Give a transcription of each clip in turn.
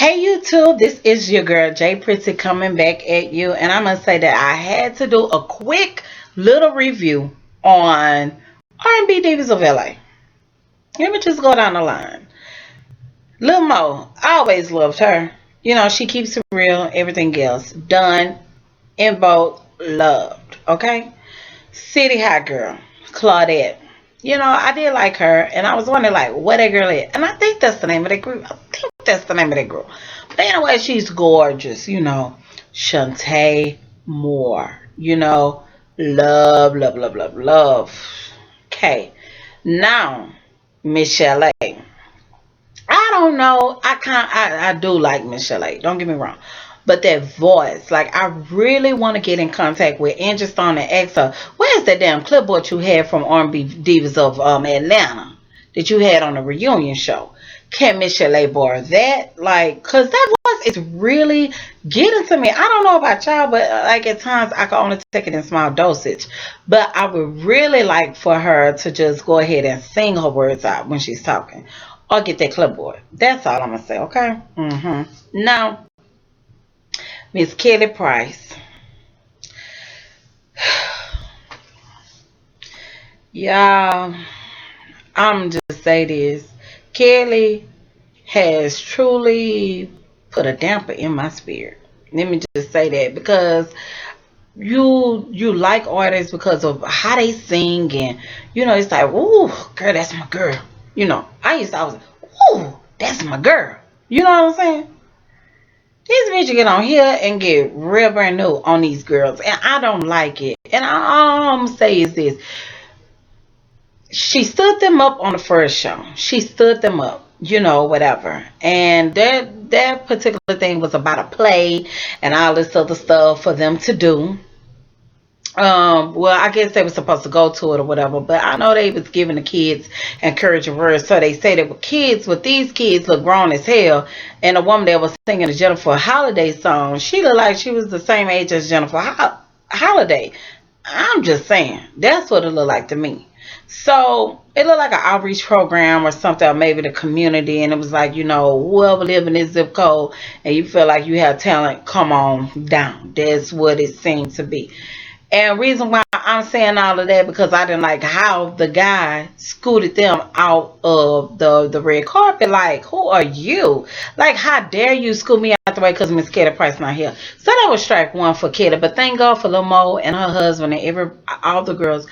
Hey YouTube, this is your girl Jay Pretty coming back at you, and I'm gonna say that I had to do a quick little review on R&B Divas of LA. Let me just go down the line. Lil Mo, I always loved her. You know, she keeps it real, everything else done in both loved. Okay, City Hot Girl, Claudette. You know, I did like her, and I was wondering like what that girl is, and I think that's the name of that group. I think that's the name of that group. But anyway, she's gorgeous. You know, Shantae Moore. You know, love, love, love, love, love. Okay, now Michelle A. I don't know. I do like Michelle A. Don't get me wrong. But that voice, like I really want to get in contact with Angie Stone and ask her, where's that damn clipboard you had from R&B Divas of Atlanta that you had on the reunion show? Can Michelle A borrow that? Like, cause that voice is really getting to me. I don't know about y'all, but like at times I can only take it in small dosage. But I would really like for her to just go ahead and sing her words out when she's talking, or get that clipboard. That's all I'm gonna say. Okay. Now, Miss Kelly Price. Y'all, I'm just say this. Kelly has truly put a damper in my spirit. Let me just say that because you like artists because of how they sing, and you know it's like, ooh, girl, that's my girl. You know, I was, ooh, that's my girl. You know what I'm saying? These bitches get on here and get real brand new on these girls, and I don't like it. And all I'm gonna say is this: she stood them up on the first show. She stood them up, you know, whatever. And that particular thing was about a play and all this other stuff for them to do. Well, I guess they were supposed to go to it or whatever, but I know they was giving the kids encouraging words. So they say that with these kids look grown as hell, and a woman that was singing a Jennifer Holiday song, she looked like she was the same age as Jennifer Holiday. I'm just saying, that's what it looked like to me. So it looked like an outreach program or something, or maybe the community, and it was like, you know, whoever live in this zip code and you feel like you have talent, come on down. That's what it seemed to be. And reason why I'm saying all of that because I didn't like how the guy scooted them out of the red carpet. Like, who are you? Like, how dare you scoot me out the way because Miss Kelly Price not here? So that was strike one for Kelly. But thank God for Lil Mo and her husband and all the girls,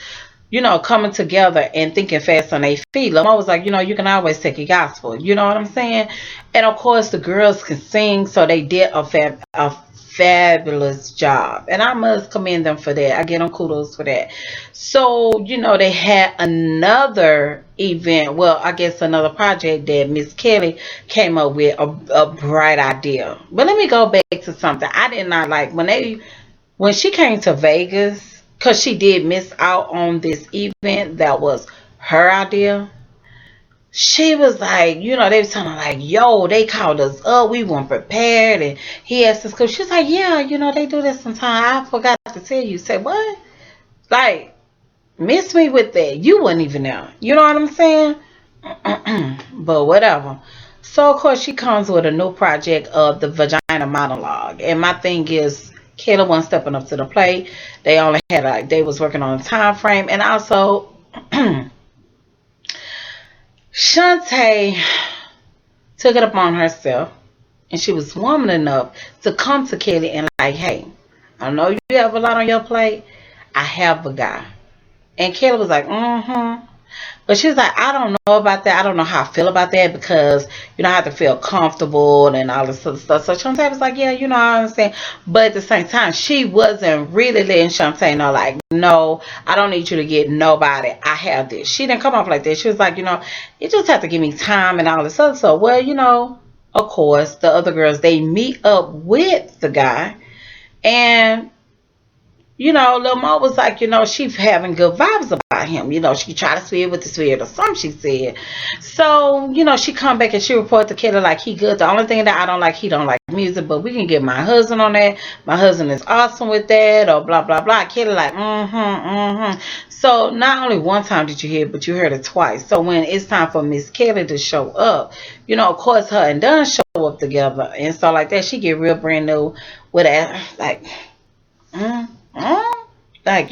you know, coming together and thinking fast on their feet. Lil Mo was like, you know, you can always take a gospel. You know what I'm saying? And of course, the girls can sing, so they did a fabulous job, and I must commend them for that. I give them kudos for that. So you know they had another event, well I guess another project that Miss Kelly came up with a bright idea. But let me go back to something I did not like when she came to Vegas, because she did miss out on this event that was her idea. She was like, you know, they was telling her like, yo, they called us up, we weren't prepared, and he asked us, cause she's like, yeah, you know, they do this sometimes. I forgot to tell you. Say what? Like, miss me with that. You wasn't even there. You know what I'm saying? But whatever. So of course she comes with a new project of the vagina monologue, and my thing is, Kayla wasn't stepping up to the plate. They only had like they was working on a time frame, and also. Shantae took it upon herself, and she was woman enough to come to Kelly and like, hey, I know you have a lot on your plate. I have a guy. And Kelly was like, mm-hmm. But she was like, I don't know about that. I don't know how I feel about that because, you know, I have to feel comfortable and all this other stuff. So Shantae was like, yeah, you know, I understand. But at the same time, she wasn't really letting Shantae know, like, no, I don't need you to get nobody. I have this. She didn't come off like that. She was like, you know, you just have to give me time and all this other stuff. Well, you know, of course, the other girls, they meet up with the guy. And you know, Lil Mo was like, you know, she's having good vibes about him. You know, she tried to swear with the spirit or something, she said. So, you know, she come back and she report to Kelly like he good. The only thing that I don't like, he don't like music, but we can get my husband on that. My husband is awesome with that, or blah blah blah. Kelly like, So not only one time did you hear it, but you heard it twice. So when it's time for Miss Kelly to show up, of course her and Dunn show up together and so like that. She get real brand new with that, like, mm, mm, like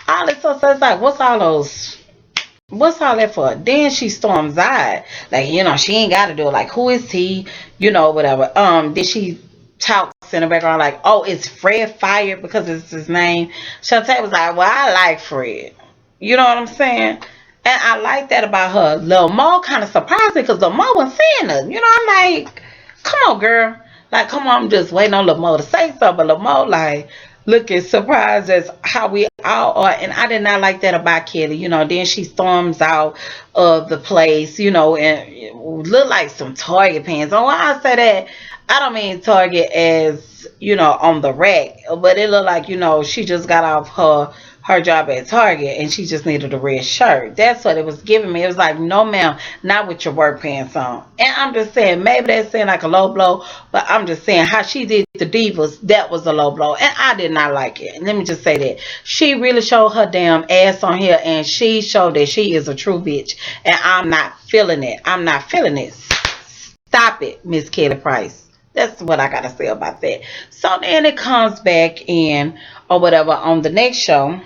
all this stuff. So it's like, what's all that for? Then she storms out. Like, she ain't gotta do it. Like, who is he? Whatever. Did she talks in the background like, oh, it's Fred fired because it's his name? Shantae was like, well, I like Fred. You know what I'm saying? And I like that about her. Lil Mo kind of surprised me because Lil Mo wasn't saying nothing. I'm like, come on, girl. Like, come on, I'm just waiting on Lil Mo to say something. But Lil Mo, like, looking surprised as how we all are. And I did not like that about Kelly. Then she storms out of the place, and look like some Target pants. And when I say that, I don't mean Target as, on the rack, but it looked like, she just got off her job at Target and she just needed a red shirt. That's what it was giving me. It was like, no ma'am, not with your work pants on. And I'm just saying, maybe that's saying like a low blow, but I'm just saying how she did the Divas, that was a low blow. And I did not like it. Let me just say that. She really showed her damn ass on here and she showed that she is a true bitch. And I'm not feeling it. I'm not feeling it. Stop it, Miss Kelly Price. That's what I gotta say about that. So then it comes back in or whatever on the next show.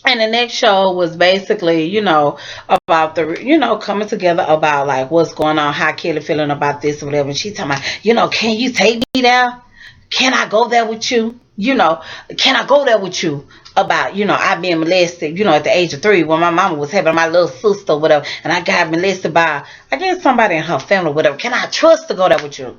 And the next show was basically, about the, coming together about like what's going on, how Kelly feeling about this or whatever. And she talking about, can you take me there? Can I go there with you? Can I go there with you? About, I being molested, at the age of 3 when my mama was having my little sister or whatever. And I got molested by, I guess, somebody in her family or whatever. Can I trust to go there with you?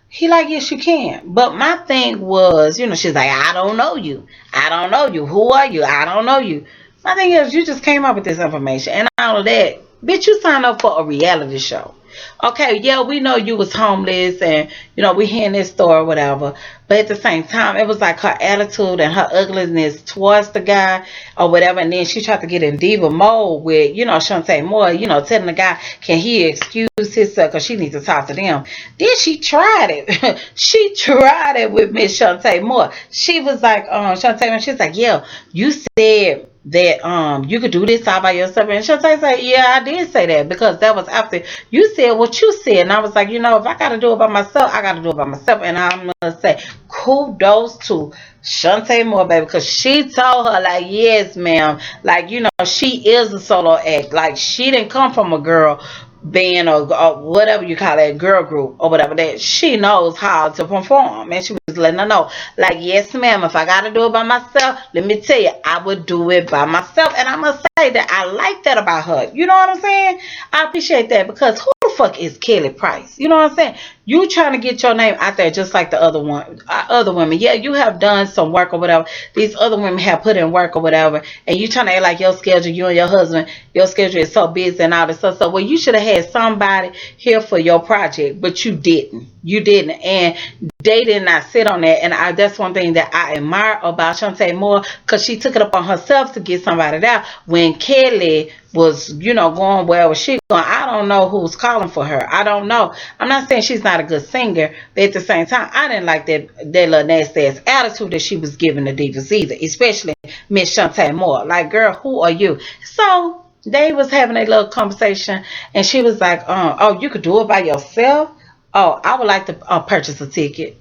He like, yes, you can. But my thing was, she's like, I don't know you. I don't know you. Who are you? I don't know you. My thing is, you just came up with this information. And all of that. Bitch, you signed up for a reality show. Okay, yeah, we know you was homeless and, we hearing this story or whatever. But at the same time, it was like her attitude and her ugliness towards the guy or whatever. And then she tried to get in diva mode with, Shantae Moore, telling the guy, can he excuse himself because she needs to talk to them. Then she tried it. She tried it with Miss Shantae Moore. She was like, Shantae, she's like, yeah, you said that you could do this all by yourself. And Shantae said, yeah, I did say that because that was after you said what you said. And I was like, if I got to do it by myself, I got to do it by myself. And I'm going to say kudos to Shantae Moore, baby, because she told her, like, yes, ma'am. Like, she is a solo act. Like, she didn't come from a girl band or whatever you call that, girl group or whatever, that she knows how to perform. And she was letting her know, like, yes ma'am, if I gotta do it by myself, let me tell you, I would do it by myself. And I must say that I like that about her. You know what I'm saying? I appreciate that because who the fuck is Kelly Price? You know what I'm saying? You trying to get your name out there just like the other women. Yeah, you have done some work or whatever. These other women have put in work or whatever, and you trying to act like your schedule, you and your husband, your schedule is so busy and all this stuff. So, well, you should have had somebody here for your project, but you didn't. You didn't, and they did not sit on that. And that's one thing that I admire about Shantae Moore, because she took it upon herself to get somebody there when Kelly was, going where was she going. I don't know who's calling for her. I don't know. I'm not saying she's not a good singer, but at the same time, I didn't like that little nasty ass attitude that she was giving the Divas either, especially Miss Shantae Moore. Like, girl, who are you? So they was having a little conversation, and she was like, oh, you could do it by yourself? Oh, I would like to purchase a ticket.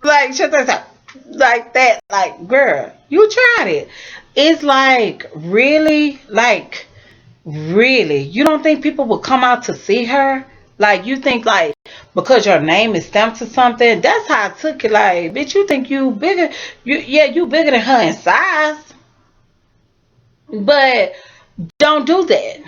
Like, like that. Like, girl, you tried it. It's like, really? Like, really? You don't think people would come out to see her? Like, you think, like, because your name is stamped to something? That's how I took it. Like, bitch, you think you bigger? You bigger than her in size. But don't do that.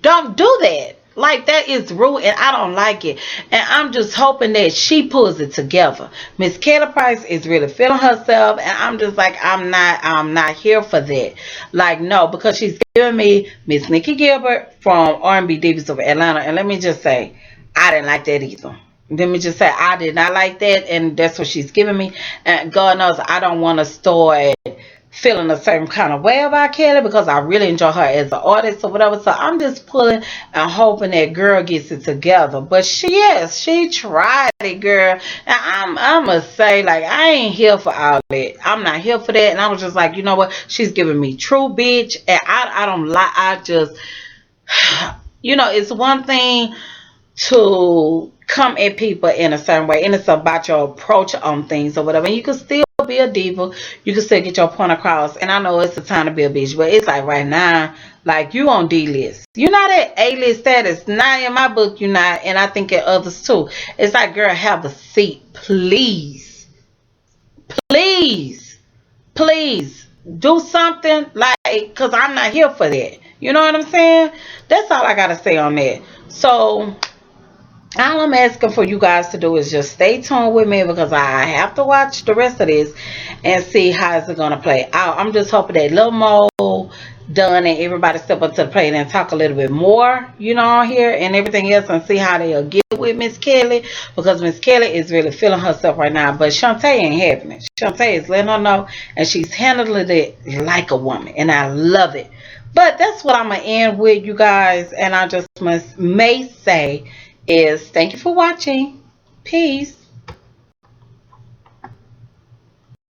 Don't do that. Like, that is rude and I don't like it. And I'm just hoping that she pulls it together. Miss Kelly Price is really feeling herself, and I'm just like, I'm not here for that. Like, no, because she's giving me Miss Nikki Gilbert from R&B Divas of Atlanta. And let me just say, I didn't like that either. Let me just say, I did not like that, and that's what she's giving me. And God knows I don't want to start feeling a certain kind of way about Kelly because I really enjoy her as an artist or whatever. So I'm just pulling and hoping that girl gets it together. But yes, she tried it, girl. And I'm gonna say, like, I ain't here for all that. I'm not here for that. And I was just like, you know what? She's giving me true bitch, and I don't like. I just, it's one thing to come at people in a certain way, and it's about your approach on things or whatever. And you can still be a diva, you can still get your point across. And I know it's the time to be a bitch, but it's like right now, like, you on D list, you're not at A list status. Not in my book, you're not, and I think in others too. It's like, girl, have a seat, please, please, please. Do something, like, because I'm not here for that. You know what I'm saying? That's all I gotta say on that. So all I'm asking for you guys to do is just stay tuned with me, because I have to watch the rest of this and see how it's going to play out. I'm just hoping that Lil Mo done and everybody step up to the plate and talk a little bit more, on here and everything else, and see how they'll get with Miss Kelly, because Miss Kelly is really feeling herself right now. But Shantae ain't having it. Shantae is letting her know, and she's handling it like a woman, and I love it. But that's what I'm going to end with, you guys. And I just may say is thank you for watching. Peace.